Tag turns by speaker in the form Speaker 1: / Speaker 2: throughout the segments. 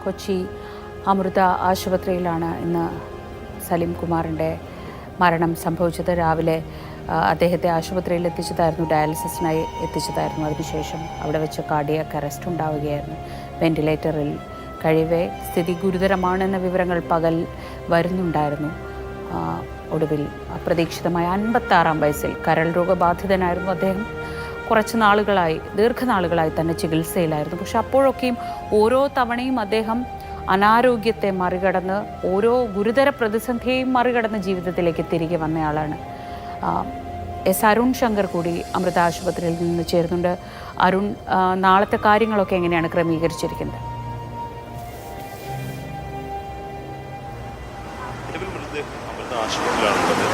Speaker 1: കൊച്ചി അമൃത ആശുപത്രിയിലാണ് ഇന്ന് സലീം കുമാറിൻ്റെ മരണം സംഭവിച്ചത്. രാവിലെ അദ്ദേഹത്തെ ആശുപത്രിയിൽ എത്തിച്ചതായിരുന്നു, ഡയാലിസിസിനായി എത്തിച്ചതായിരുന്നു. അതിനുശേഷം അവിടെ വെച്ച് കാർഡിയാക് അറസ്റ്റ് ഉണ്ടാവുകയായിരുന്നു. വെന്റിലേറ്ററിൽ കഴിവേ സ്ഥിതി ഗുരുതരമാണെന്ന വിവരങ്ങൾ പകൽ വരുന്നുണ്ടായിരുന്നു. ഒടുവിൽ അപ്രതീക്ഷിതമായ 56-ാം വയസ്സിൽ കരൾ രോഗബാധിതനായിരുന്നു അദ്ദേഹം. കുറച്ച് നാളുകളായി, ദീർഘനാളുകളായി തന്നെ ചികിത്സയിലായിരുന്നു. പക്ഷെ അപ്പോഴൊക്കെയും ഓരോ തവണയും അദ്ദേഹം അനാരോഗ്യത്തെ മറികടന്ന്, ഓരോ ഗുരുതര പ്രതിസന്ധിയെയും മറികടന്ന് ജീവിതത്തിലേക്ക് തിരികെ വന്നയാളാണ്. എസ് അരുൺ ശങ്കർ കൂടി അമൃത ആശുപത്രിയിൽ നിന്ന് ചേരുന്നുണ്ട്. അരുൺ, നാളത്തെ കാര്യങ്ങളൊക്കെ എങ്ങനെയാണ് ക്രമീകരിച്ചിരിക്കുന്നത്?
Speaker 2: അമൃത ആശുപത്രിയിലാണുള്ളത്.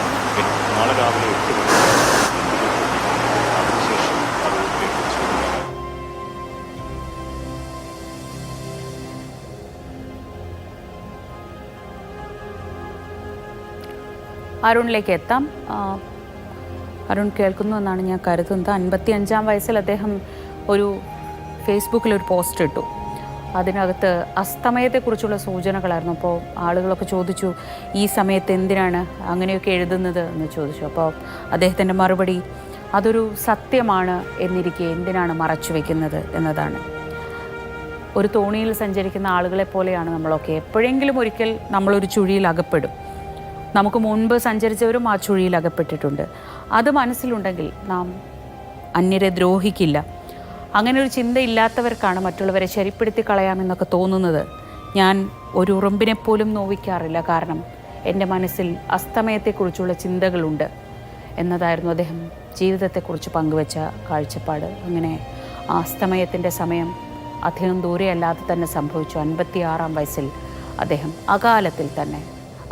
Speaker 2: നാളെ രാവിലെ 8 മണി അതിനുശേഷം
Speaker 1: അരുണിലേക്ക് എത്താം. അരുൺ കേൾക്കുന്നു എന്നാണ് ഞാൻ കരുതുന്നത്. 55-ാം വയസ്സിൽ അദ്ദേഹം ഒരു ഫേസ്ബുക്കിലൊരു പോസ്റ്റ് ഇട്ടു. അതിനകത്ത് അസ്തമയത്തെക്കുറിച്ചുള്ള സൂചനകളായിരുന്നു. അപ്പോൾ ആളുകളൊക്കെ ചോദിച്ചു, ഈ സമയത്ത് എന്തിനാണ് അങ്ങനെയൊക്കെ എഴുതുന്നത് എന്ന് ചോദിച്ചു. അപ്പോൾ അദ്ദേഹത്തിൻ്റെ മറുപടി, അതൊരു സത്യമാണ് എന്നിരിക്കെ എന്തിനാണ് മറച്ചു വയ്ക്കുന്നത് എന്നതാണ്. ഒരു തോണിയിൽ സഞ്ചരിക്കുന്ന ആളുകളെ പോലെയാണ് നമ്മളൊക്കെ. എപ്പോഴെങ്കിലും ഒരിക്കൽ നമ്മളൊരു ചുഴിയിൽ അകപ്പെടും. നമുക്ക് മുൻപ് സഞ്ചരിച്ചവരും ആ ചുഴിയിൽ അകപ്പെട്ടിട്ടുണ്ട്. അത് മനസ്സിലുണ്ടെങ്കിൽ നാം അന്യരെ ദ്രോഹിക്കില്ല. അങ്ങനെ ഒരു ചിന്തയില്ലാത്തവർക്കാണ് മറ്റുള്ളവരെ ശരിപ്പെടുത്തി കളയാമെന്നൊക്കെ തോന്നുന്നത്. ഞാൻ ഒരു ഉറുമ്പിനെപ്പോലും നോവിക്കാറില്ല, കാരണം എൻ്റെ മനസ്സിൽ അസ്തമയത്തെക്കുറിച്ചുള്ള ചിന്തകളുണ്ട് എന്നതായിരുന്നു അദ്ദേഹം ജീവിതത്തെക്കുറിച്ച് പങ്കുവച്ച കാഴ്ചപ്പാട്. അങ്ങനെ ആ അസ്തമയത്തിൻ്റെ സമയം അധികം ദൂരെയല്ലാതെ തന്നെ സംഭവിച്ചു. 56-ാം വയസ്സിൽ അദ്ദേഹം അകാലത്തിൽ തന്നെ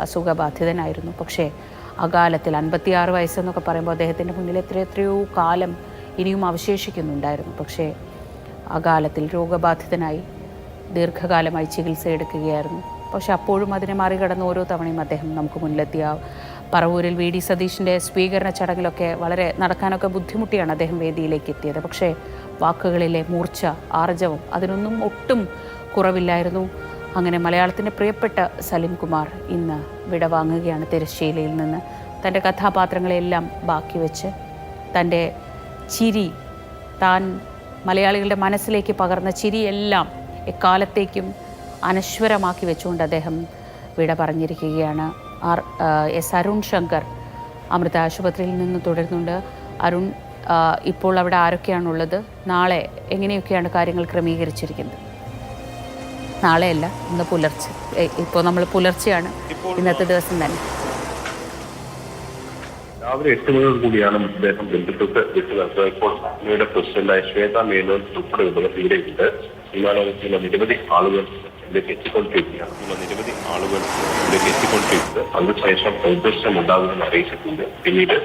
Speaker 1: അസുഖബാധിതനായിരുന്നു. പക്ഷേ അകാലത്തിൽ 56 വയസ്സെന്നൊക്കെ പറയുമ്പോൾ അദ്ദേഹത്തിൻ്റെ മുന്നിൽ എത്രയോ കാലം ഇനിയും അവശേഷിക്കുന്നുണ്ടായിരുന്നു. പക്ഷേ അകാലത്തിൽ രോഗബാധിതനായി ദീർഘകാലമായി ചികിത്സ എടുക്കുകയായിരുന്നു. പക്ഷെ അപ്പോഴും അതിനെ മറികടന്ന് ഓരോ തവണയും അദ്ദേഹം നമുക്ക് മുന്നിലെത്തിയ പറവൂരിൽ VD സതീഷിൻ്റെ സ്വീകരണ ചടങ്ങിലൊക്കെ വളരെ നടക്കാനൊക്കെ ബുദ്ധിമുട്ടിയാണ് അദ്ദേഹം വേദിയിലേക്ക് എത്തിയത്. പക്ഷേ വാക്കുകളിലെ മൂർച്ച, ആർജവം അതിനൊന്നും ഒട്ടും കുറവില്ലായിരുന്നു. അങ്ങനെ മലയാളത്തിൻ്റെ പ്രിയപ്പെട്ട സലീം കുമാർ ഇന്ന് വിടവാങ്ങുകയാണ് തിരശ്ശീലയിൽ നിന്ന്. തൻ്റെ കഥാപാത്രങ്ങളെല്ലാം ബാക്കി വെച്ച്, തൻ്റെ ചിരി, താൻ മലയാളികളുടെ മനസ്സിലേക്ക് പകർന്ന ചിരിയെല്ലാം എക്കാലത്തേക്കും അനശ്വരമാക്കി വെച്ചുകൊണ്ട് അദ്ദേഹം വിട പറഞ്ഞിരിക്കുകയാണ്. എസ് അരുൺ ശങ്കർ അമൃത ആശുപത്രിയിൽ നിന്ന് തുടരുന്നുണ്ട്. അരുൺ, ഇപ്പോൾ അവിടെ ആരൊക്കെയാണുള്ളത്? നാളെ എങ്ങനെയൊക്കെയാണ് കാര്യങ്ങൾ ക്രമീകരിച്ചിരിക്കുന്നത്? നാളെയല്ല, ഇന്ന് പുലർച്ചെ. ഇപ്പോൾ നമ്മൾ പുലർച്ചെയാണ്, ഇന്നത്തെ ദിവസം തന്നെ.
Speaker 2: രാവിലെ 8 മണിയോട് കൂടിയാണ് മൃതദേഹം ബന്ധുക്കൾക്ക് വിട്ടു. ഇപ്പോൾ അമ്മയുടെ പ്രസിഡന്റായ ശ്വേത മേനോൻ ഉൾപ്പെടെയുള്ളവർ ഇവിടെയുണ്ട്. വിമാനത്തിലുള്ള നിരവധി ആളുകൾ ഇതിലേക്ക് എത്തിക്കൊണ്ടിരിക്കുകയാണ്. അതിനുശേഷം പ്രദർശനം ഉണ്ടാകുമെന്ന് അറിയിച്ചിട്ടുണ്ട്. പിന്നീട്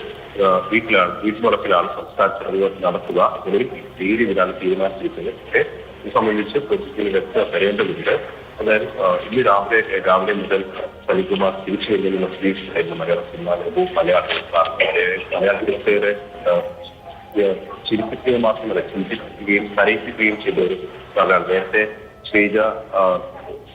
Speaker 2: വീട്ടുവളപ്പിലാണ് സംസ്കാര ചടങ്ങുകൾ നടത്തുക. ഇതിൽ തീയതി വിടാൻ തീരുമാനിച്ചിരിക്കുന്നത്. പക്ഷേ ഇത് സംബന്ധിച്ച് പൊതുജന വ്യക്തത വരേണ്ടതുണ്ട്. അതായത് ഇന്ന് രാവിലെ മുതൽ സലീം കുമാർ തിരിച്ചു വരുന്ന പ്രതീക്ഷയായിരുന്നു മലയാള സിനിമ ലോകവും മലയാളികളേറെ ചിരിപ്പിക്കുക മാത്രമല്ല, ചിന്തിപ്പിക്കുകയും കരയിപ്പിക്കുകയും ചെയ്ത ഒരു സ്ഥലമാണ്. നേരത്തെ ശ്രീജ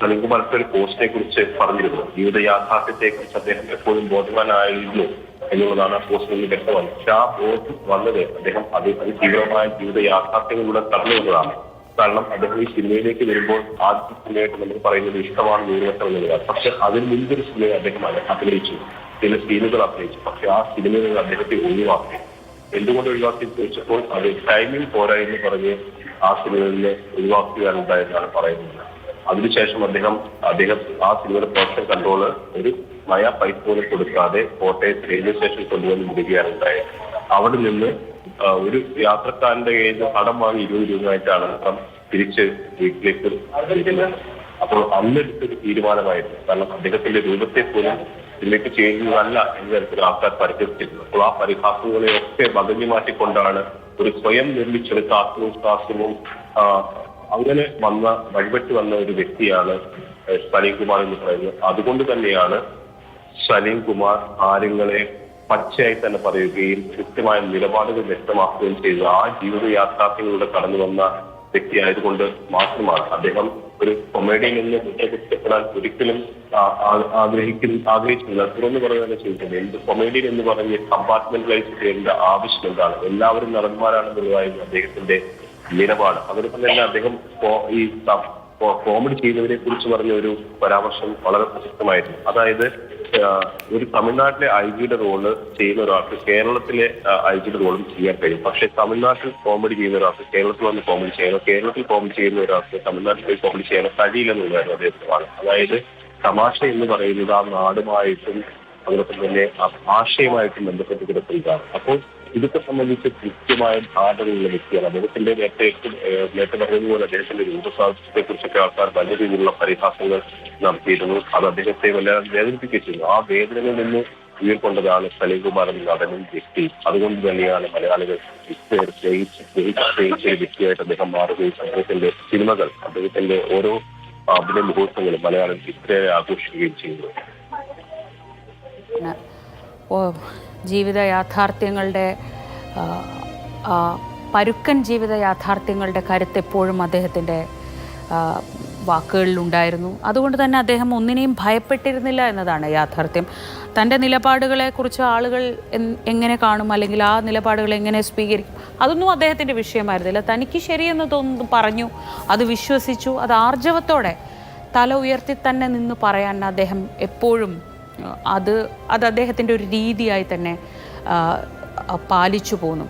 Speaker 2: സലീം കുമാറിന്റെ ഒരു പോസ്റ്റിനെ കുറിച്ച് പറഞ്ഞിരുന്നു. ജീവിത യാഥാർത്ഥ്യത്തെ കുറിച്ച് അദ്ദേഹം എപ്പോഴും ബോധവാനായിരുന്നു എന്നുള്ളതാണ് ആ പോസ്റ്റിൽ നിന്ന് വ്യക്തമായത്. പക്ഷെ ആ ബോധം വന്നത് അദ്ദേഹം അത് തീവ്രമായ ജീവിത യാഥാർത്ഥ്യങ്ങളിലൂടെ കടന്നു വന്നതാണ്. കാരണം അദ്ദേഹം ഈ സിനിമയിലേക്ക് വരുമ്പോൾ ആദ്യ സിനിമയായിട്ട് നമ്മൾ പറയുന്നത് ഇഷ്ടമാണ് നൂറുവട്ടം എന്നുള്ളതാണ്. പക്ഷെ അതിന് മുൻപൊരു സിനിമ അദ്ദേഹം അഭിനയിച്ചു, ചില സീനുകൾ അഭിനയിച്ചു. പക്ഷെ ആ സിനിമയിൽ അദ്ദേഹത്തെ ഒഴിവാക്കി. എന്തുകൊണ്ട് ഒഴിവാക്കി ചോദിച്ചപ്പോൾ അത് ടൈമിംഗ് പോരാ എന്ന് പറഞ്ഞ് ആ സിനിമയിൽ നിന്ന് ഒഴിവാക്കുകയാണുണ്ടായെന്നാണ് പറയുന്നത്. അതിനുശേഷം അദ്ദേഹം ആ സിനിമയുടെ പ്രൊഡക്ഷൻ കൺട്രോള് ഒരു പൈസ പോലും കൊടുക്കാതെ കോട്ടയത്ത് റെയിൽവേ സ്റ്റേഷനിൽ കൊണ്ടുവന്ന് വിടുകയാണുണ്ടായത്. അവിടെ നിന്ന് ഒരു യാത്രക്കാരന്റെ കയ്യിൽ നിന്ന് കടം വാങ്ങി 20 രൂപയായിട്ടാണ് തിരിച്ച് വീട്ടിലേക്ക് വരുന്നത്. അപ്പോൾ അന്നെടുത്തൊരു തീരുമാനമായിരുന്നു. കാരണം അദ്ദേഹത്തിന്റെ രൂപത്തെ പോലും ഇതിലേക്ക് ചെയ്യുന്നതല്ല എന്ന തരത്തിൽ ആൾക്കാർ പരിഹസിച്ചിരുന്നു. അപ്പോൾ ആ പരിഹാസങ്ങളെയൊക്കെ ബദലി മാറ്റിക്കൊണ്ടാണ് ഒരു സ്വയം നിർമ്മിച്ചെടുത്ത ആത്മവിശ്വാസവും അങ്ങനെ വഴിപെട്ട് വന്ന ഒരു വ്യക്തിയാണ് സലീം കുമാർ എന്ന് പറയുന്നത്. അതുകൊണ്ട് തന്നെയാണ് സലീം കുമാർ കാര്യങ്ങളെ പച്ചയായി തന്നെ പറയുകയും കൃത്യമായ നിലപാടുകൾ വ്യക്തമാക്കുകയും ചെയ്തു. ആ ജീവിത യാഥാർത്ഥ്യങ്ങളിലൂടെ കടന്നു വന്ന വ്യക്തി ആയതുകൊണ്ട് മാത്രമാണ് അദ്ദേഹം ഒരു കൊമേഡിയൻ എന്ന് കുറ്റപ്പെടുത്തപ്പെടാൻ ഒരിക്കലും ആഗ്രഹിച്ചില്ല. തുറന്നു പറയുക തന്നെ ചെയ്തിട്ടുണ്ട്. എന്ത് കൊമേഡിയൻ എന്ന് പറഞ്ഞ് കമ്പാർട്ട്മെന്റലൈസ് ചെയ്യേണ്ട ആവശ്യം എന്താണ്? എല്ലാവരും നടന്മാരാണെന്നുള്ളതായിരുന്നു അദ്ദേഹത്തിന്റെ നിലപാട്. അതോടൊപ്പം തന്നെ അദ്ദേഹം ഈ കോമഡി ചെയ്യുന്നവരെ കുറിച്ച് പറഞ്ഞ ഒരു പരാമർശം വളരെ പ്രസക്തമായിരുന്നു. അതായത് ഒരു തമിഴ്നാട്ടിലെ IG-യുടെ റോള് ചെയ്യുന്ന ഒരാൾക്ക് കേരളത്തിലെ IG-യുടെ റോളും ചെയ്യാൻ കഴിയും. പക്ഷെ തമിഴ്നാട്ടിൽ കോമഡി ചെയ്യുന്ന ഒരാൾക്ക് കേരളത്തിൽ വന്ന് കോമഡി ചെയ്യാനോ, കേരളത്തിൽ കോമഡി ചെയ്യുന്ന ഒരാൾക്ക് തമിഴ്നാട്ടിൽ പോയി കോമഡി ചെയ്യാനോ കഴിയില്ലെന്നുള്ളതായിരുന്നു അദ്ദേഹത്തിന്റെ വാദം. അതായത് തമാശ എന്ന് പറയുന്നത് ആ നാടുമായിട്ടും അതോടൊപ്പം തന്നെ ആ ഭാഷയുമായിട്ടും ബന്ധപ്പെട്ട് കിടക്കുന്നതാണ്. അപ്പോൾ ഇതൊക്കെ സംബന്ധിച്ച് കൃത്യമായ ധാരണയുള്ള വ്യക്തിയാണ് അദ്ദേഹത്തിന്റെ. നേരത്തെ പറഞ്ഞതുപോലെ അദ്ദേഹത്തിന്റെ രൂപസാദൃശ്യത്തെ കുറിച്ചൊക്കെ ആൾക്കാർ വലിയ രീതിയിലുള്ള പരിഹാസങ്ങൾ നടത്തിയിരുന്നു. അത് അദ്ദേഹത്തെ വല്ലാതെ വേദനിപ്പിക്കുകയും ചെയ്തു. ആ വേദനകളിൽ നിന്ന് ഉയർക്കൊണ്ടതാണ് സലീംകുമാർ എന്ന നടനും വ്യക്തിയും. അതുകൊണ്ട് തന്നെയാണ് മലയാളികൾ സ്നേഹിച്ച വ്യക്തിയായിട്ട് അദ്ദേഹം മാറുകയും അദ്ദേഹത്തിന്റെ സിനിമകൾ, അദ്ദേഹത്തിന്റെ ഓരോ അഭിനയ മുഹൂർത്തങ്ങളും മലയാളം ഇത്രയേറെ ആഘോഷിക്കുകയും ചെയ്യുന്നു.
Speaker 1: ജീവിത യാഥാർത്ഥ്യങ്ങളുടെ പരുക്കൻ ജീവിത യാഥാർത്ഥ്യങ്ങളുടെ കരുത്ത് എപ്പോഴും അദ്ദേഹത്തിൻ്റെ വാക്കുകളിലുണ്ടായിരുന്നു. അതുകൊണ്ട് തന്നെ അദ്ദേഹം ഒന്നിനെയും ഭയപ്പെട്ടിരുന്നില്ല എന്നതാണ് യാഥാർത്ഥ്യം. തൻ്റെ നിലപാടുകളെക്കുറിച്ച് ആളുകൾ എങ്ങനെ കാണും, അല്ലെങ്കിൽ ആ നിലപാടുകൾ എങ്ങനെ സ്വീകരിക്കും, അതൊന്നും അദ്ദേഹത്തിൻ്റെ വിഷയമായിരുന്നില്ല. തനിക്ക് ശരിയെന്ന് തോന്നുന്നു പറഞ്ഞു, അത് വിശ്വസിച്ചു, അത് ആർജവത്തോടെ തല ഉയർത്തി തന്നെ നിന്ന് പറയാൻ അദ്ദേഹം എപ്പോഴും അത് അദ്ദേഹത്തിൻ്റെ ഒരു രീതിയായി തന്നെ പാലിച്ചു പോന്നു.